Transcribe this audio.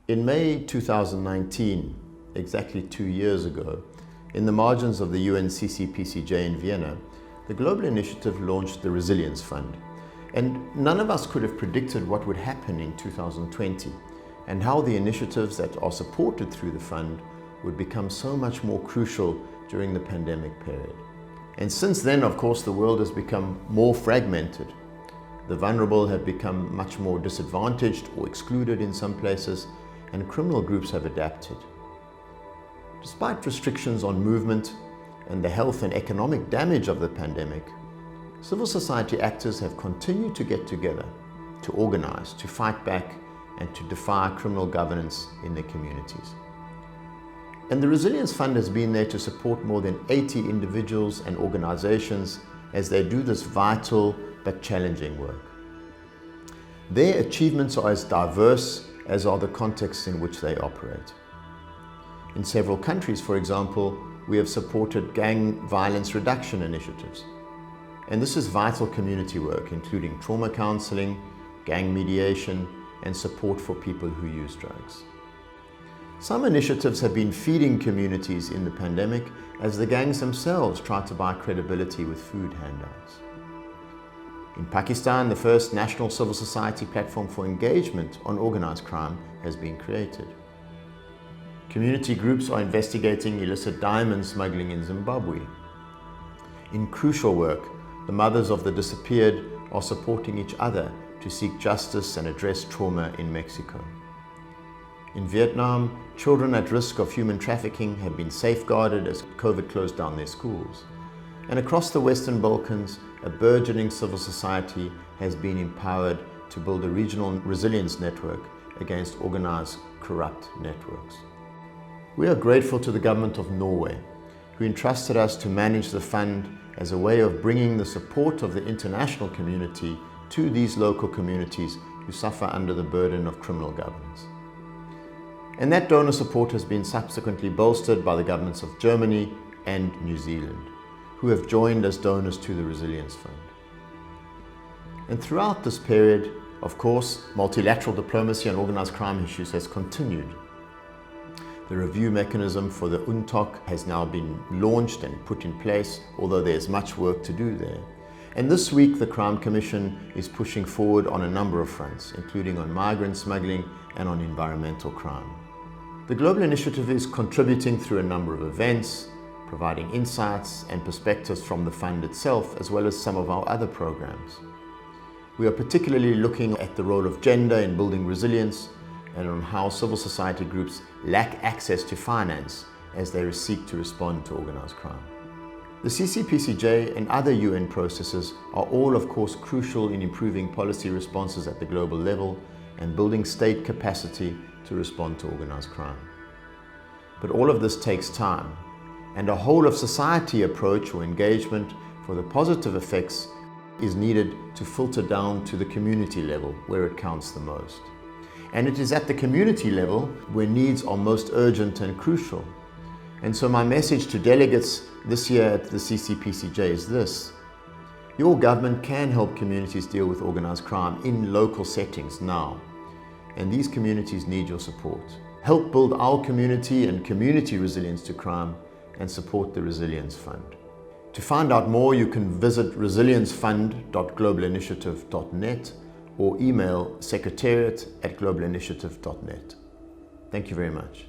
In May 2019, exactly 2 years ago, in the margins of the UN CCPCJ in Vienna, the Global Initiative launched the Resilience Fund. And none of us could have predicted what would happen in 2020 and how the initiatives that are supported through the fund would become so much more crucial during the pandemic period. And since then, of course, the world has become more fragmented. The vulnerable have become much more disadvantaged or excluded in some places, and criminal groups have adapted. Despite restrictions on movement and the health and economic damage of the pandemic, civil society actors have continued to get together, to organize, to fight back, and to defy criminal governance in their communities. And the Resilience Fund has been there to support more than 80 individuals and organizations as they do this vital but challenging work. Their achievements are as diverse as are the contexts in which they operate. In several countries, for example, we have supported gang violence reduction initiatives. And this is vital community work, including trauma counseling, gang mediation, and support for people who use drugs. Some initiatives have been feeding communities in the pandemic as the gangs themselves try to buy credibility with food handouts. In Pakistan, the first national civil society platform for engagement on organized crime has been created. Community groups are investigating illicit diamond smuggling in Zimbabwe. In crucial work, the mothers of the disappeared are supporting each other to seek justice and address trauma in Mexico. In Vietnam, children at risk of human trafficking have been safeguarded as COVID closed down their schools. And across the Western Balkans, a burgeoning civil society has been empowered to build a regional resilience network against organized, corrupt networks. We are grateful to the government of Norway, who entrusted us to manage the fund as a way of bringing the support of the international community to these local communities who suffer under the burden of criminal governance. And that donor support has been subsequently bolstered by the governments of Germany and New Zealand, who have joined as donors to the Resilience Fund. And throughout this period, of course, multilateral diplomacy on organized crime issues has continued. The review mechanism for the GI-TOC has now been launched and put in place, although there's much work to do there. And this week, the Crime Commission is pushing forward on a number of fronts, including on migrant smuggling and on environmental crime. The Global Initiative is contributing through a number of events, providing insights and perspectives from the fund itself, as well as some of our other programs. We are particularly looking at the role of gender in building resilience and on how civil society groups lack access to finance as they seek to respond to organized crime. The CCPCJ and other UN processes are all, of course, crucial in improving policy responses at the global level and building state capacity to respond to organized crime. But all of this takes time, and a whole of society approach or engagement for the positive effects is needed to filter down to the community level where it counts the most. And it is at the community level where needs are most urgent and crucial. And so my message to delegates this year at the CCPCJ is this: your government can help communities deal with organized crime in local settings now, and these communities need your support. Help build our community and community resilience to crime and support the Resilience Fund. To find out more, you can visit resiliencepfund.globalinitiative.net or email secretariat@globalinitiative.net. Thank you very much.